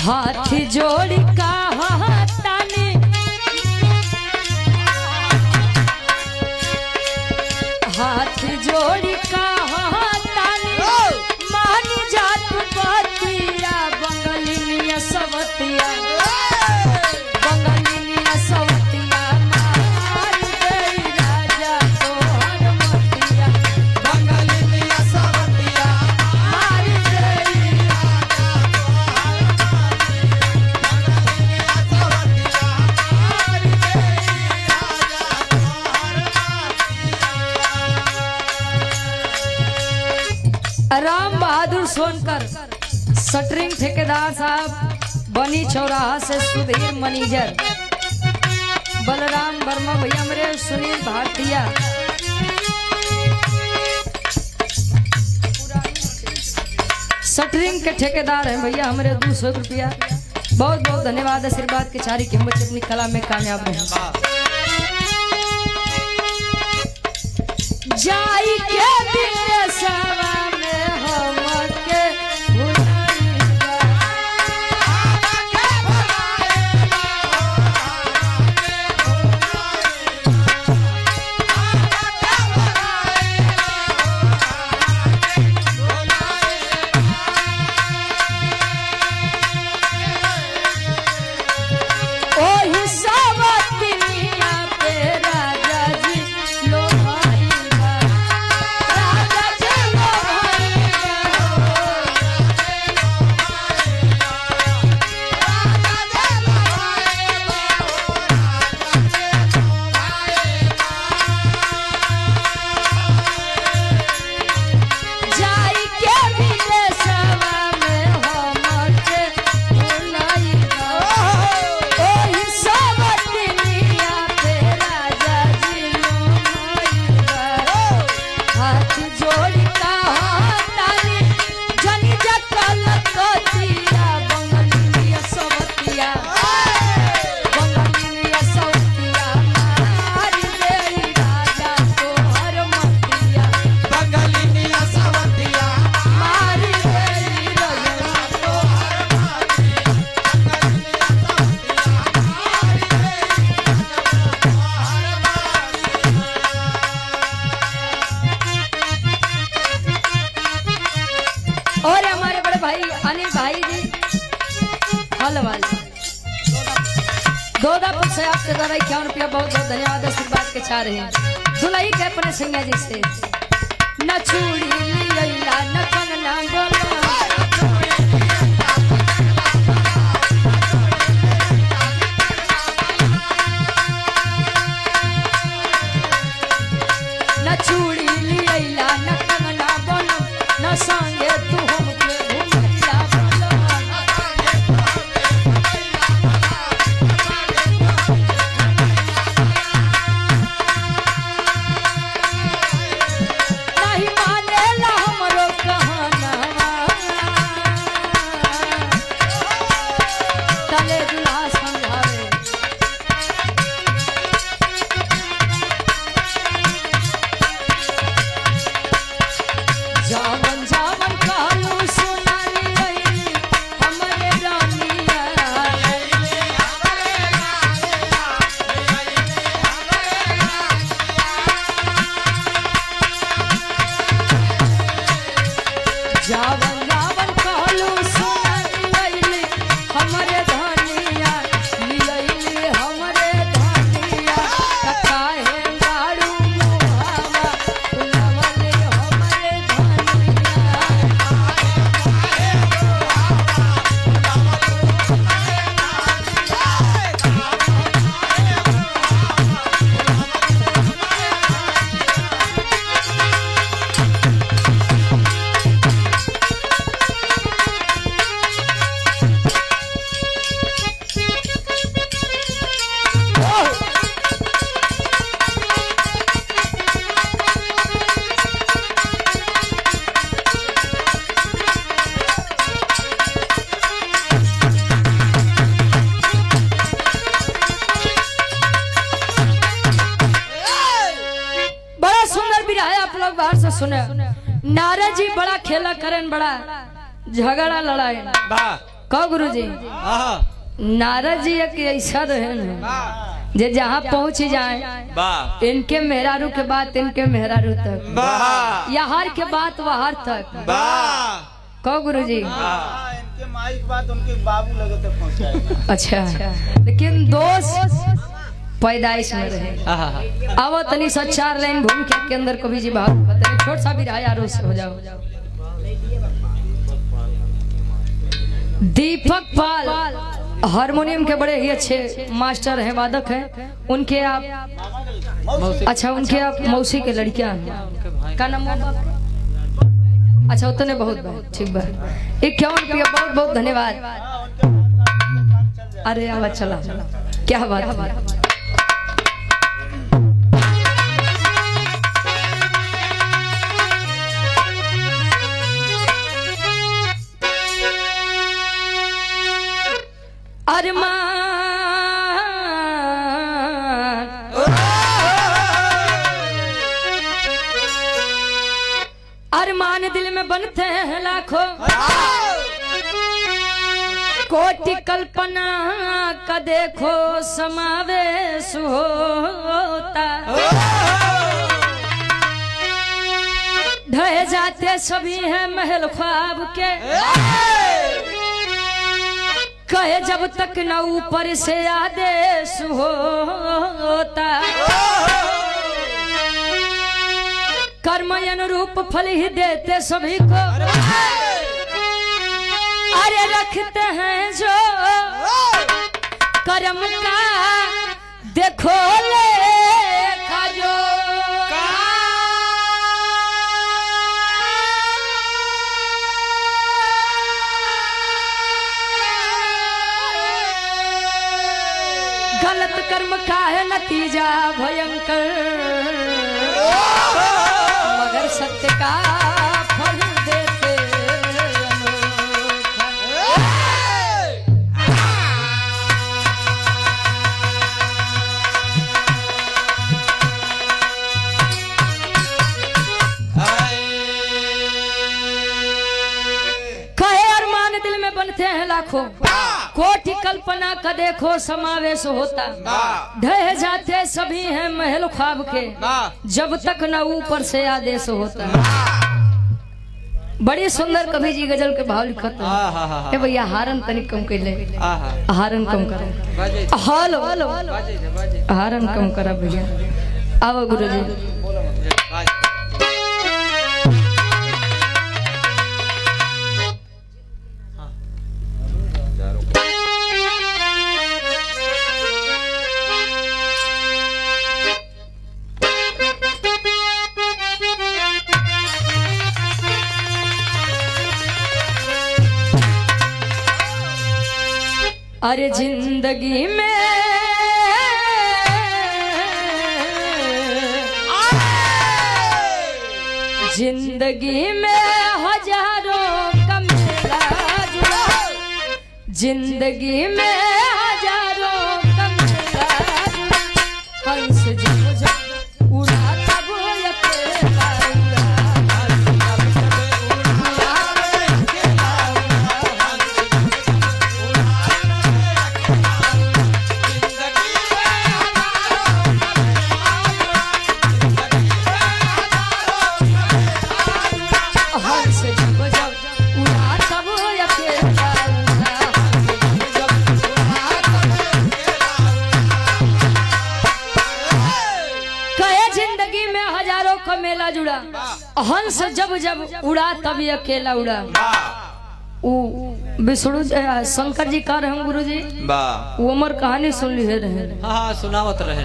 हाथ जोड़ कहतानी हाथ जोड़ कहतानी मान जात बतिया बंगलिनिया सवतिया बंगलिनिया सवतिया मार गई राजा तोहर मतिया बंगलिनिया सवतिया मार गई राम बहादुर सोनकर शटरिंग ठेकेदार साहब बनी चौराहा से सुधीर मैनेजर बलराम वर्मा भैया मेरे सुनील भारतीय शटरिंग के ठेकेदार हैं भैया हमारे 200 रुपया बहुत बहुत धन्यवाद आशीर्वाद के चारी की हम बच्चे अपनी कला में कामयाब रहे जाई के विदेशवा में हमके भुलाइबा ओही सवतिया पे राजा जी लोहाइबा राजा जी जाई के विदेशवा में हमके भुलाइबा ओही सवतिया पे राजा जी लोहाइबा हाथ जोड़ कहतानी जनी जटल कतिया बंगलिनिया सवतिया बंगलिनिया सवतिया मार गई राजा तोहर मतिया बंगलिनिया सवतिया मार गई राजा तोहर और हमारे बड़े भाई अनिल भाई जी हल वाले दोदापुर से आपके द्वारा 51 रुपया बहुत बहुत धन्यवाद आशीर्वाद के चाह रहे हैं दुलाई के अपने सिंह जी से न चूड़ी लियला न कंगना गोला न चूड़ी लियला न कंगना गोला न संगे तू हमके घुमैया बोला नहीं मानेला हमरो कहनवा तले दुल्हा समझावे जावन जावन कहलू सुनाली रही हमरे रानिया जावन जावन कहलू सुनाली रही हमरे धनिया लियली हमरे धनिया काहे बाड़ू मुहावा फुलवले हमरे धनिया बाहर से सुने नारा जी बड़ा खेला करन बड़ा झगड़ा लड़ाई कहो गुरुजी आहा नारद जी एक ऐसा रहे न जे जहाँ पहुँच जाए वाह इनके मेहरारू के बाद इनके मेहरारू तक वाह यहाँ के बात वहां तक वाह कहो गुरुजी इनके माई की बात उनके बाबू लगे तक पहुंचाएगा। अच्छा लेकिन दोस्त पैदाइश में रहे आहा आओ तनी सा 4 लाइन घूम के अंदर कभी जी बात बताइए छोट सा भी रहा यारो से हो जाओ। दीपक पाल हारमोनियम के बड़े ही अच्छे मास्टर हैं वादक हैं उनके आप अच्छा उनके आप मौसी के लड़कियां हैं का नाम अच्छा उतने बहुत बहुत ठीक बा 51 रुपया बहुत बहुत धन्यवाद। अरे आवाज चला क्या बात है अरमान दिल में बनते हैं लाखों कोटि कल्पना का देखो समावेश होता ढह जाते सभी हैं महल ख्वाब के कहे जब तक न ऊपर से आदेश होता कर्म अनुरूप फल ही देते सभी को अरे रखते हैं जो कर्म का देखो लेखा जो गलत कर्म का है नतीजा भयंकर मगर सत्य का फल देते कहे अरमान दिल में बनते हैं लाखों कोटि कल्पना का देखो समावेश होता ढह जाते सभी हैं महल ख्वाब के जब तक न ऊपर से आदेश होता। बड़ी सुंदर कवि जी गजल के भाव लिखत है भैया हारन तनिक कम कर ले हारन कम कर हाल हारन कम करा भैया आओ गुरुजी अरे जिंदगी में हजारों का मेला जुड़ा जिंदगी में हजारों का मेला जुड़ा हंस जब उड़ाता बोल अकेला मेला जुड़ा हंस जब जब उड़ा तभी अकेला उड़ा विष्णु शंकर जी का रहे गुरु जी वो अमर कहानी सुन ली रहे हाँ सुनावत रहे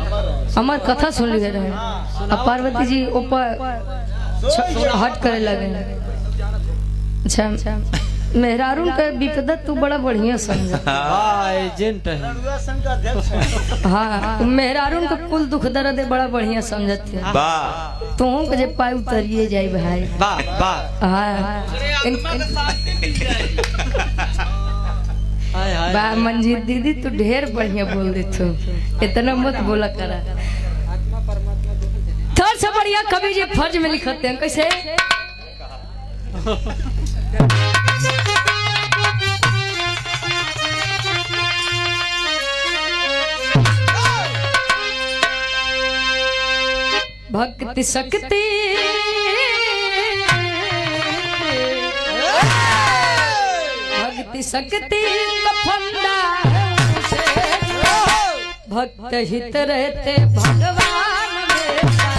अमर कथा सुन ली रहे अब पार्वती जी ऊपर हट करे लगे अच्छा मेहरारून का विपदा तू बड़ा बढ़िया समझ एजेंट है हाँ मेहरारून का कुल दुख दर्द बड़ा बढ़िया समझत है तू के पाई उतरिए जाए भाई हाँ बा मंजीत दीदी तू ढेर बढ़िया बोल दे तू इतना मत बोला करा थोड़ा सा बढ़िया कवि जी फर्ज में लिखते हैं कैसे भक्ति शक्ति भक्ति शक्ति का फंदा है उसे, भक्त हित रहते भगवान हमेशा।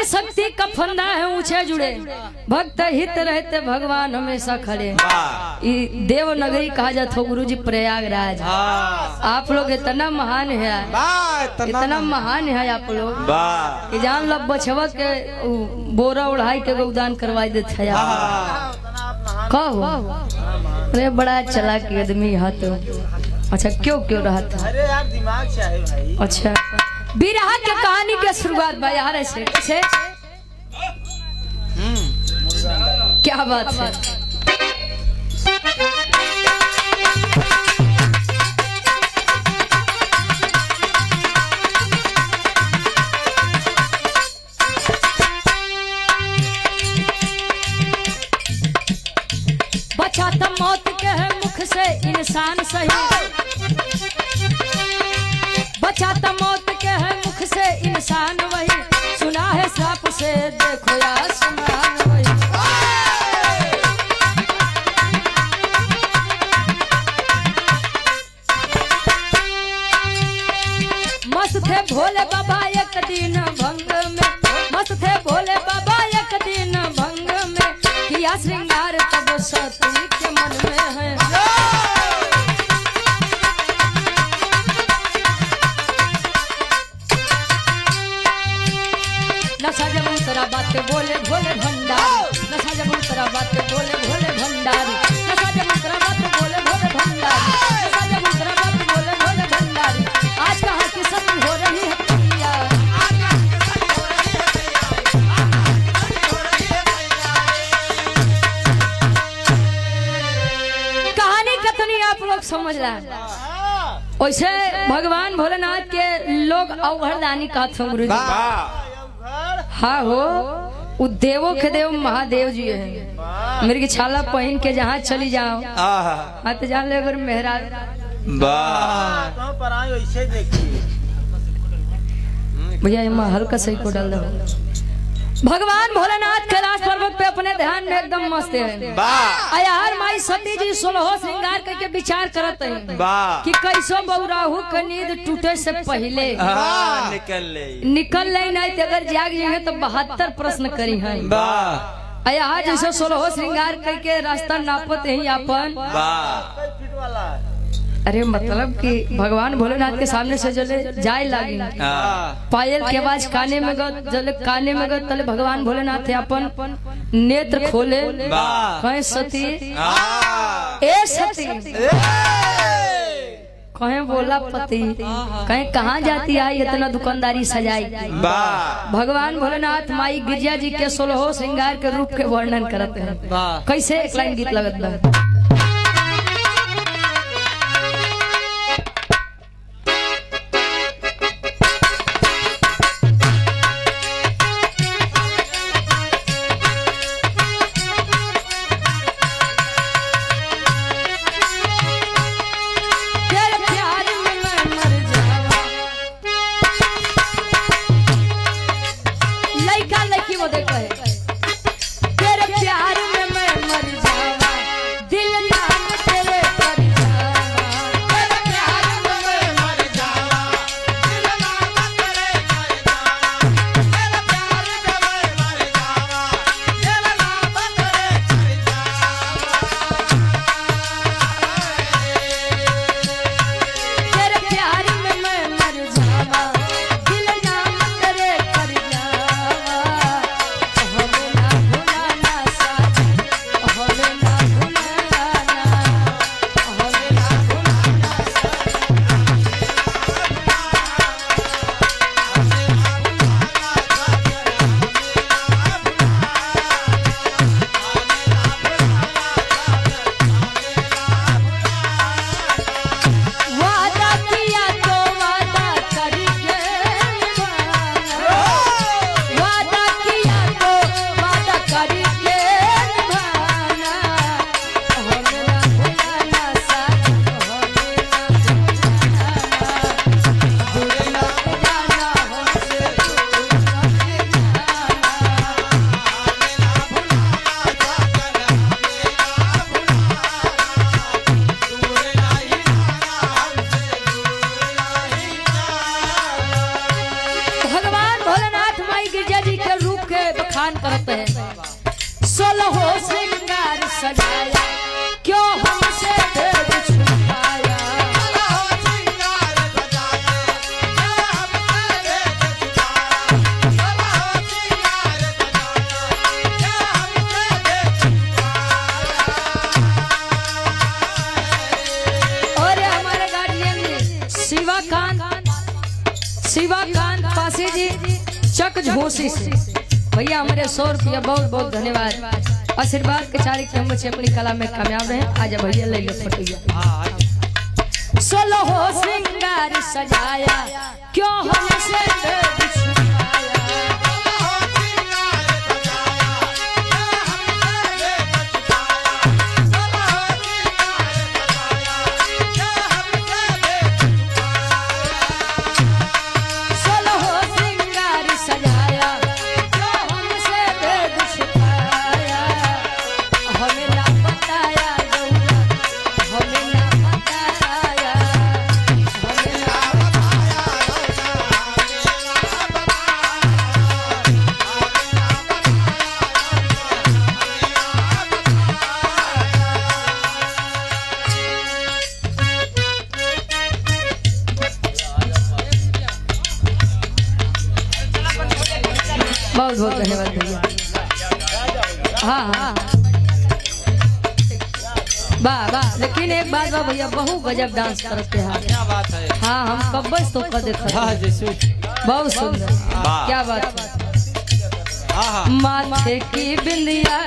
शक्ति का फंदा है ऊंचे जुड़े, भक्त हित रहते भगवान हमेशा खड़े। देवनगरी कहा जाता हो गुरुजी प्रयागराज। आप लोग इतना महान है, इतना महान है आप लोग कि जान लो बछवा के बोरा उड़ाई के गोदान करवाई देते हैं। कहो अरे बड़ा चालाक आदमी है तो। अच्छा क्यों क्यों रहा था? अरे यार दिमाग से है भाई। अच्छा बिरहा के कहानी के शुरुआत भाई यार ऐसे क्या बात है। बचा तो मौत के है मुख से इंसान सही, बचा तो मौत के है मुख से इंसान वही, सुना है श्राप से देखो आसमान वही। मस्त थे भोले बाबा एक दिन भंग में, मस्त थे भोले बाबा एक दिन भंग में, किया श्रृंगार तब सती के मन में है। नशा जब उतरा बात पे बोले भोले भंडारी, नशा जब उतरा बात पे बोले भोले भंडारी, नशा जब उतरा बात पे बोले भोले भंडारी, नशा जब उतरा बात पे बोले भोले भंडारी। आज कहाँ की सती हो रही है प्रिया, कहानी कथनी आप लोग समझ रहे। वैसे भगवान भोलेनाथ के लोग अवघड़दानी कहते हैं गुरु जी। हाँ हो वो देवों के देव महादेव जी है। मेरी की छाला पहन के जहाँ चली जाओ हाँ तो जान ले अगर मेहरा वैसे देखिए भैया यहाँ हल्का सही को डाल दो। भगवान भोलेनाथ कैलाश पर्वत पे अपने ध्यान में एकदम मस्त है। यार माई सती जी 16 श्रृंगार करके विचार करत है कि कैसो बौराहू के नींद टूटे से पहले निकल ले नहीं तो अगर जाग जाएंगे तो 72 प्रश्न करी है। यहाँ जैसे 16 श्रृंगार करके रास्ता नापत है अपन। अरे मतलब कि भगवान भोलेनाथ के सामने से जले जाए लागी, पायल के आवाज काने में जले काने में तले भगवान भोलेनाथ अपन नेत्र खोले, कहे सती ए सती, कहे बोला पति, कहे कहाँ जाती आई इतना दुकानदारी सजाई। भगवान भोलेनाथ माई गिरजा जी के 16 श्रृंगार के रूप के वर्णन करते हैं। कैसे एक लाइन गीत लगत बा। कान करते हैं। 16 श्रृंगार सजाया क्यों हमसे भेद छुपाया। और हमारे गार्जियन शिवाकांत पासी जी चक झोसी से भैया हमारे 100 रुपया बहुत बहुत धन्यवाद। आशीर्वाद के चारी के हम बच्चे अपनी कला में कामयाब रहे। आजा भैया ले लो फटिया। 16 श्रृंगार सजाया क्यों हमसे भेद छुपाया। बहुत बहुत धन्यवाद भैया। हाँ हाँ वाह वाह। लेकिन एक बात बा भैया बहु गजब डांस करते हैं। क्या बात है। हाँ हम कब बस तो कर देते हाँ हैं। जैसे बहुत सुंदर क्या बात है। माथे की बिंदिया